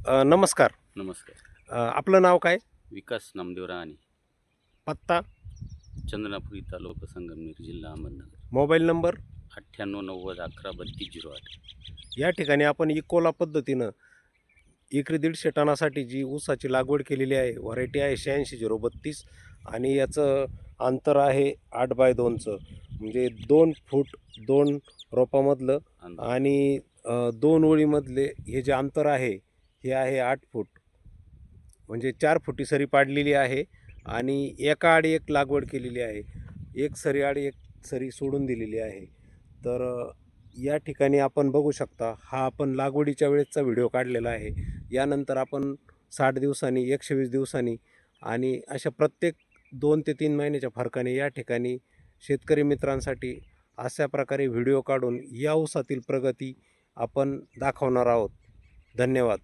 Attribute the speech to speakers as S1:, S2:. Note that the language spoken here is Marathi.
S1: नमस्कार.
S2: नमस्कार.
S1: आपलं नाव काय?
S2: विकास नामदेव राणे,
S1: पत्ता,
S2: चंदनापुरी तालुका संगमनेर, जिल्हा अहमदनगर.
S1: Mobile number.
S2: 9890113208.
S1: या ठिकाणी आपण इकोला पद्धतीनं एकरी 150 टनासाठी जी ऊसाची लागवड केलेली आहे, व्हरायटी आहे 86 032 आणि याचं अंतर आहे 8x2चं, म्हणजे 2 फूट 2 रोपामधलं
S2: अंतर.
S1: आणि 2 ओळीमधले हे जे अंतर आहे, हे आहे 8 फूट, म्हणजे 4 फुटी सरी पाडलेली आहे आणि एका आडी एक लागवड केलेली आहे. एक सरी आडी एक सरी सोडून दिलेली आहे. तर या ठिकाणी आपण बघू शकता, हा आपण लागवडीच्या वेळेसचा व्हिडिओ काढलेला आहे. यानंतर आपण 60 दिवसांनी, 120 दिवसांनी आणि अशा प्रत्येक 2 ते 3 महिन्याच्या फरकाने या ठिकाणी शेतकरी मित्रांसाठी अशा प्रकारे व्हिडिओ काढून या ऊसातील प्रगती आपण दाखवणार आहोत. धन्यवाद.